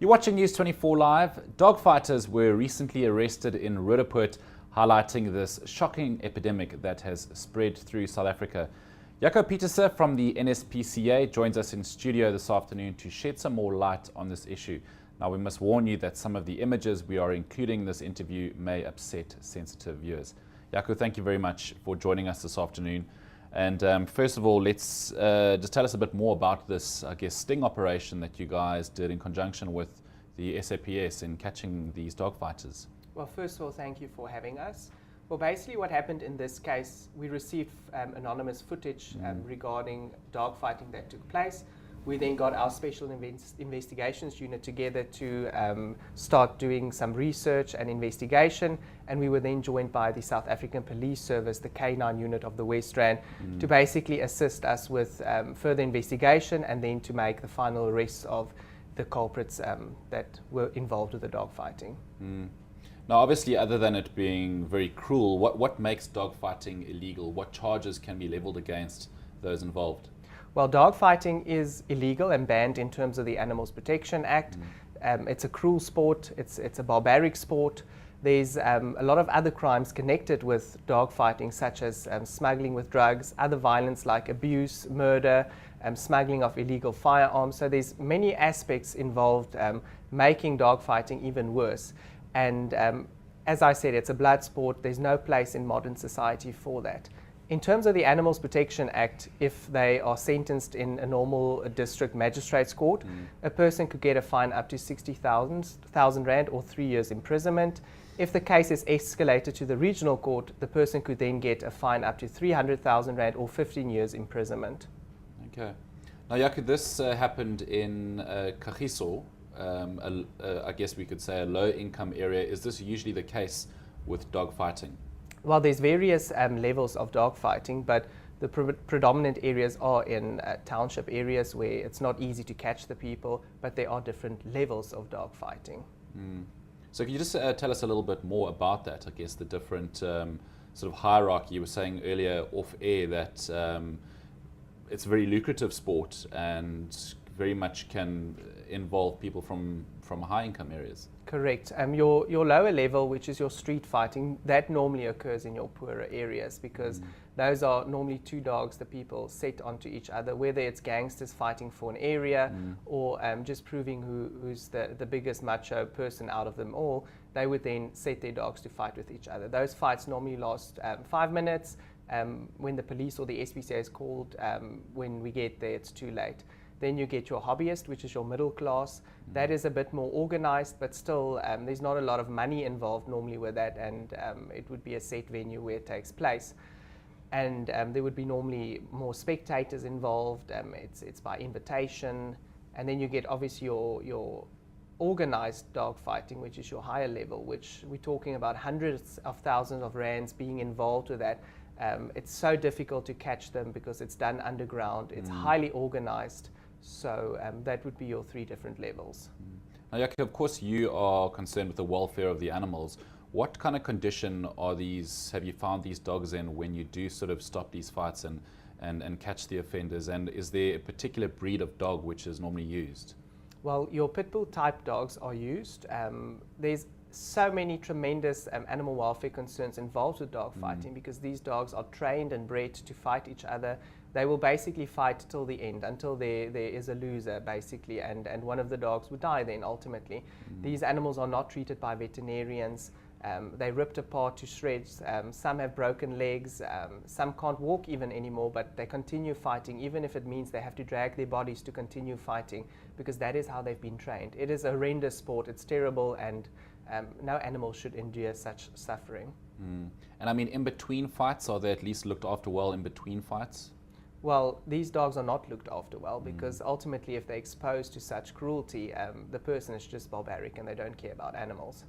You're watching News 24 Live. Dogfighters were recently arrested in Roodepoort, highlighting this shocking epidemic that has spread through South Africa. Jaco Pieterse from the NSPCA joins us in studio this afternoon to shed some more light on this issue. Now, we must warn you that some of the images we are including in this interview may upset sensitive viewers. Jaco, thank you very much for joining us this afternoon. And first of all, let's just tell us a bit more about this, I guess, sting operation that you guys did in conjunction with the SAPS in catching these dogfighters. Well, first of all, thank you for having us. Well, basically what happened in this case, we received anonymous footage regarding dogfighting that took place. We then got our special investigations unit together to start doing some research and investigation, and we were then joined by the South African Police Service, the K9 unit of the West Rand, to basically assist us with further investigation and then to make the final arrests of the culprits that were involved with the dogfighting. Now, obviously, other than it being very cruel, what makes dogfighting illegal? What charges can be leveled against those involved? Well, dogfighting is illegal and banned in terms of the Animals Protection Act. It's a cruel sport, it's a barbaric sport. There's a lot of other crimes connected with dogfighting, such as smuggling with drugs, other violence like abuse, murder, smuggling of illegal firearms. So there's many aspects involved making dogfighting even worse. And as I said, it's a blood sport. There's no place in modern society for that. In terms of the Animals Protection Act, if they are sentenced in a normal district magistrate's court, a person could get a fine up to 60,000 Rand or 3 years imprisonment. If the case is escalated to the regional court, the person could then get a fine up to 300,000 Rand or 15 years imprisonment. Okay. Now, Jaco, this happened in Kagiso, I guess we could say a low-income area. Is this usually the case with dogfighting? Well, there's various levels of dogfighting, but the predominant areas are in township areas where it's not easy to catch the people, but there are different levels of dogfighting. So can you just tell us a little bit more about that, I guess, the different sort of hierarchy? You were saying earlier off air that it's a very lucrative sport and very much can involve people from high-income areas. Correct. Your lower level, which is your street fighting, that normally occurs in your poorer areas because those are normally two dogs that people set onto each other, whether it's gangsters fighting for an area or just proving who's the biggest macho person out of them all. They would then set their dogs to fight with each other. Those fights normally last 5 minutes. When the police or the SPCA is called, when we get there, it's too late. Then you get your hobbyist, which is your middle class. That is a bit more organized, but still there's not a lot of money involved normally with that, and it would be a set venue where it takes place. And there would be normally more spectators involved. It's by invitation. And then you get obviously your organized dogfighting, which is your higher level, which we're talking about hundreds of thousands of rands being involved with that. It's so difficult to catch them because it's done underground. It's highly organized. So that would be your 3 different levels. Now, Jaco, of course, you are concerned with the welfare of the animals. What kind of condition have you found these dogs in when you do sort of stop these fights and catch the offenders? And is there a particular breed of dog which is normally used? Well, your pit bull type dogs are used. There's so many tremendous animal welfare concerns involved with dog fighting because these dogs are trained and bred to fight each other. They will basically fight till the end, until there is a loser, basically, and one of the dogs would die then, ultimately. These animals are not treated by veterinarians. They're ripped apart to shreds. Some have broken legs. Some can't walk even anymore, but they continue fighting, even if it means they have to drag their bodies to continue fighting, because that is how they've been trained. It is a horrendous sport. It's terrible, and no animal should endure such suffering. And I mean, in between fights, are they at least looked after well in between fights? Well, these dogs are not looked after well because ultimately if they're exposed to such cruelty, the person is just barbaric and they don't care about animals.